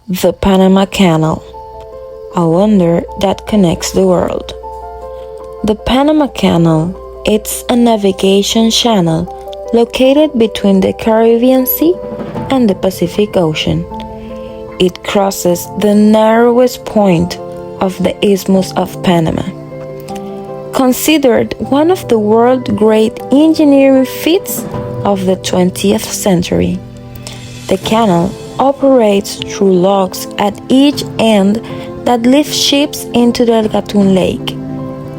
The Panama Canal, a wonder that connects the world. The Panama Canal, it's a navigation channel located between the Caribbean Sea and the Pacific Ocean. It crosses the narrowest point of the Isthmus of Panama. Considered one of the world's great engineering feats of the 20th century, the canal operates through locks at each end that lift ships into the Gatun Lake,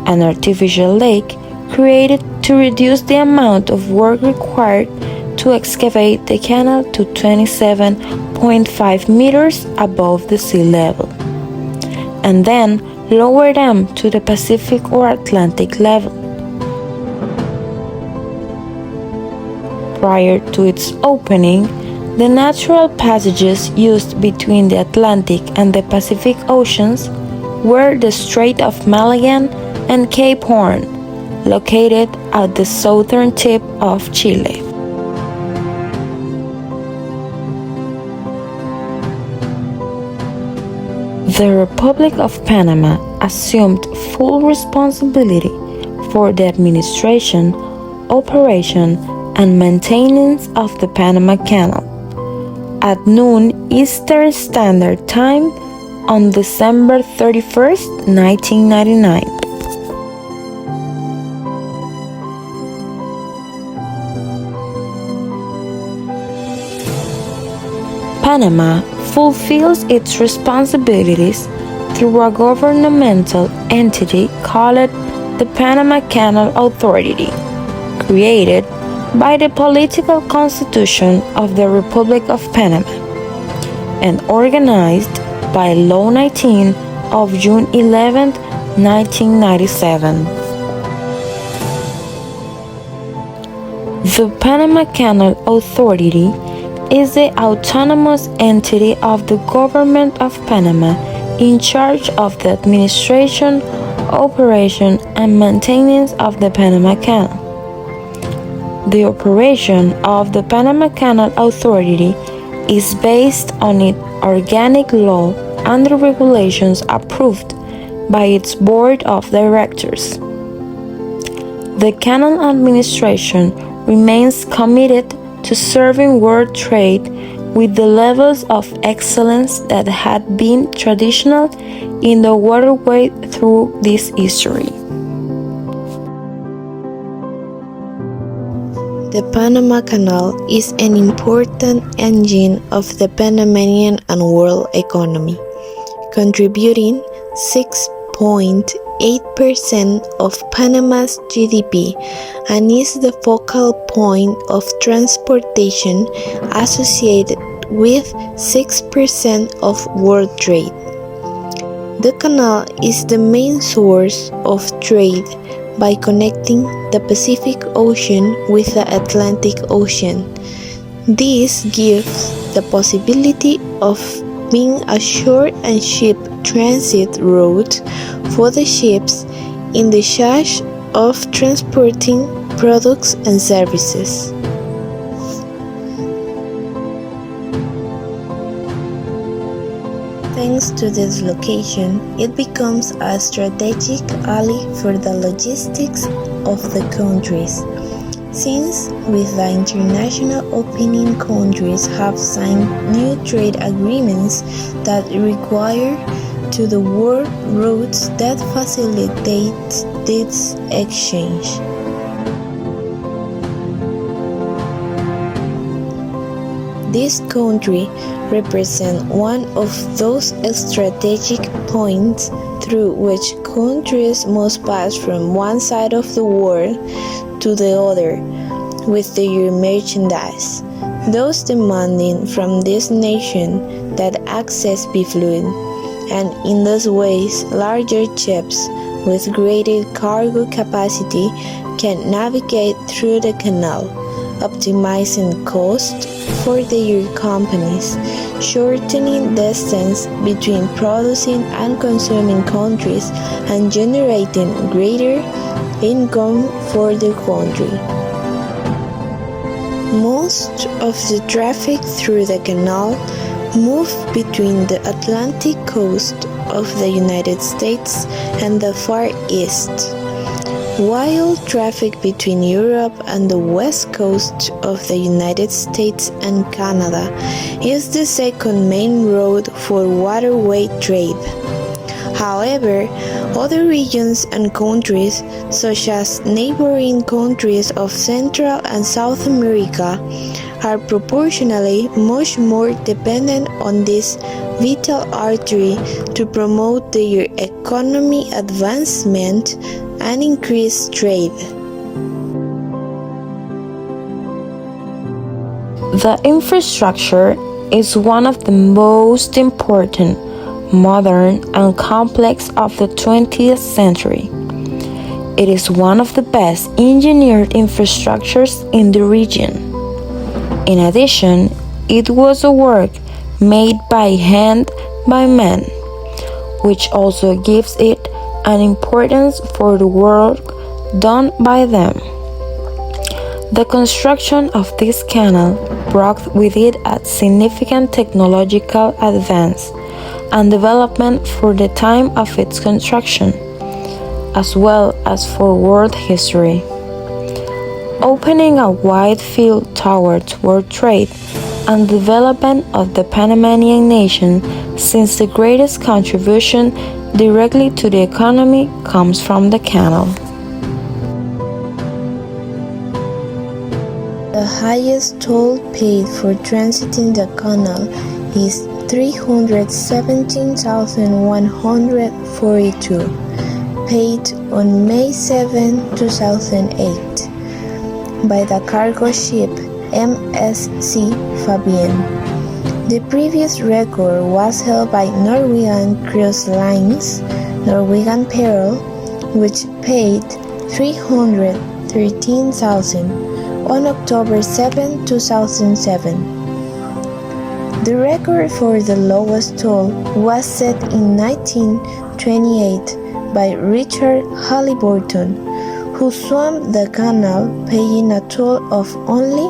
an artificial lake created to reduce the amount of work required to excavate the canal to 27.5 meters above the sea level, and then lower them to the Pacific or Atlantic level. Prior to its opening, the natural passages used between the Atlantic and the Pacific Oceans were the Strait of Magellan and Cape Horn, located at the southern tip of Chile. The Republic of Panama assumed full responsibility for the administration, operation, and maintenance of the Panama Canal at noon Eastern Standard Time on December 31st, 1999. Panama fulfills its responsibilities through a governmental entity called the Panama Canal Authority, created by the political constitution of the Republic of Panama and organized by Law 19 of June 11, 1997. The Panama Canal Authority is the autonomous entity of the Government of Panama in charge of the administration, operation, and maintenance of the Panama Canal. The operation of the Panama Canal Authority is based on its organic law and the regulations approved by its board of directors. The canal administration remains committed to serving world trade with the levels of excellence that had been traditional in the waterway through this history. The Panama Canal is an important engine of the Panamanian and world economy, contributing 6.8% of Panama's GDP and is the focal point of transportation associated with 6% of world trade. The canal is the main source of trade by connecting the Pacific Ocean with the Atlantic Ocean. This gives the possibility of being a short and cheap transit route for the ships in the charge of transporting products and services. Thanks to this location, it becomes a strategic ally for the logistics of the countries, since with the international opening countries have signed new trade agreements that require to the world routes that facilitate this exchange. This country represents one of those strategic points through which countries must pass from one side of the world to the other with their merchandise, thus demanding from this nation that access be fluid, and in those ways larger ships with greater cargo capacity can navigate through the canal, optimizing cost for their companies, shortening distance between producing and consuming countries, and generating greater income for the country. Most of the traffic through the canal move between the Atlantic coast of the United States and the Far East, while traffic between Europe and the west coast of the United States and Canada is the second main route for waterway trade. However, other regions and countries, such as neighboring countries of Central and South America, are proportionally much more dependent on this vital artery to promote their economic advancement and increase trade. The infrastructure is one of the most important, modern, and complex of the 20th century. It is one of the best engineered infrastructures in the region. In addition, it was a work made by hand by men, which also gives it an importance for the work done by them. The construction of this canal brought with it a significant technological advance and development for the time of its construction, as well as for world history, opening a wide field towards world trade and development of the Panamanian nation, since the greatest contribution directly to the economy comes from the canal. The highest toll paid for transiting the canal is $317,142, paid on May 7, 2008, by the cargo ship MSC Fabienne. The previous record was held by Norwegian Cruise Lines, Norwegian Pearl, which paid $313,000 on October 7, 2007. The record for the lowest toll was set in 1928 by Richard Halliburton, who swam the canal paying a toll of only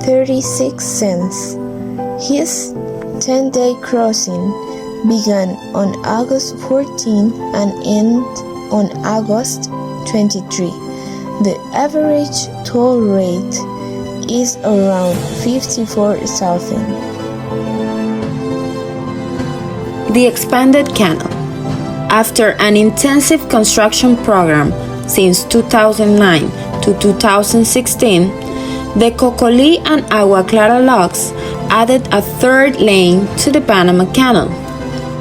36 cents. His 10-day crossing began on August 14 and ended on August 23. The average toll rate is around 54,000. The expanded canal. After an intensive construction program since 2009 to 2016, the Cocoli and Agua Clara locks added a third lane to the Panama Canal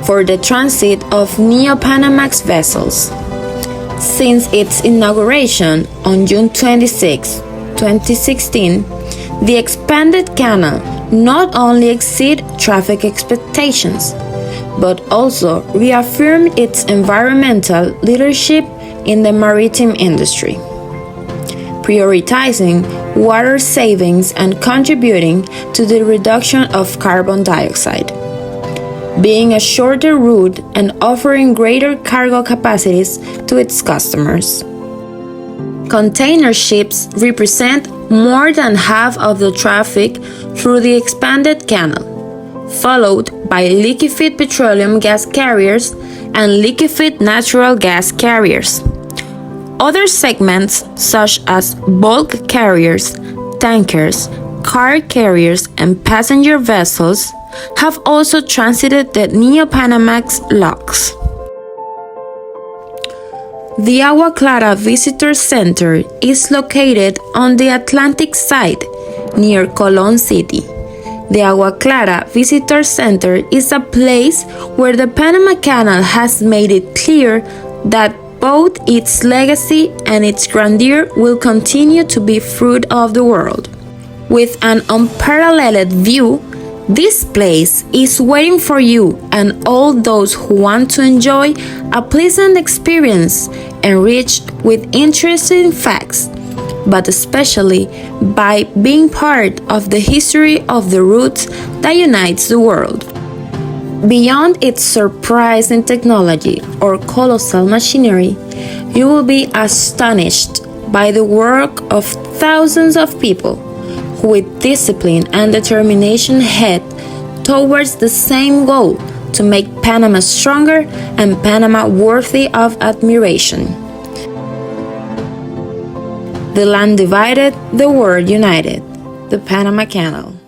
for the transit of Neo-Panamax vessels. Since its inauguration on June 26, 2016, the expanded canal not only exceeded traffic expectations, but also reaffirmed its environmental leadership in the maritime industry, prioritizing water savings and contributing to the reduction of carbon dioxide. Being a shorter route and offering greater cargo capacities to its customers. Container ships represent more than half of the traffic through the expanded canal, followed by liquefied petroleum gas carriers and liquefied natural gas carriers. Other segments, such as bulk carriers, tankers, car carriers, and passenger vessels, have also transited the Neo-Panamax locks. The Agua Clara Visitor Center is located on the Atlantic side, near Colón City. The Agua Clara Visitor Center is a place where the Panama Canal has made it clear that both its legacy and its grandeur will continue to be fruit of the world. With an unparalleled view, this place is waiting for you and all those who want to enjoy a pleasant experience enriched with interesting facts, but especially by being part of the history of the route that unites the world. Beyond its surprising technology or colossal machinery, you will be astonished by the work of thousands of people who with discipline and determination head towards the same goal, to make Panama stronger and Panama worthy of admiration. The land divided, the world united. The Panama Canal.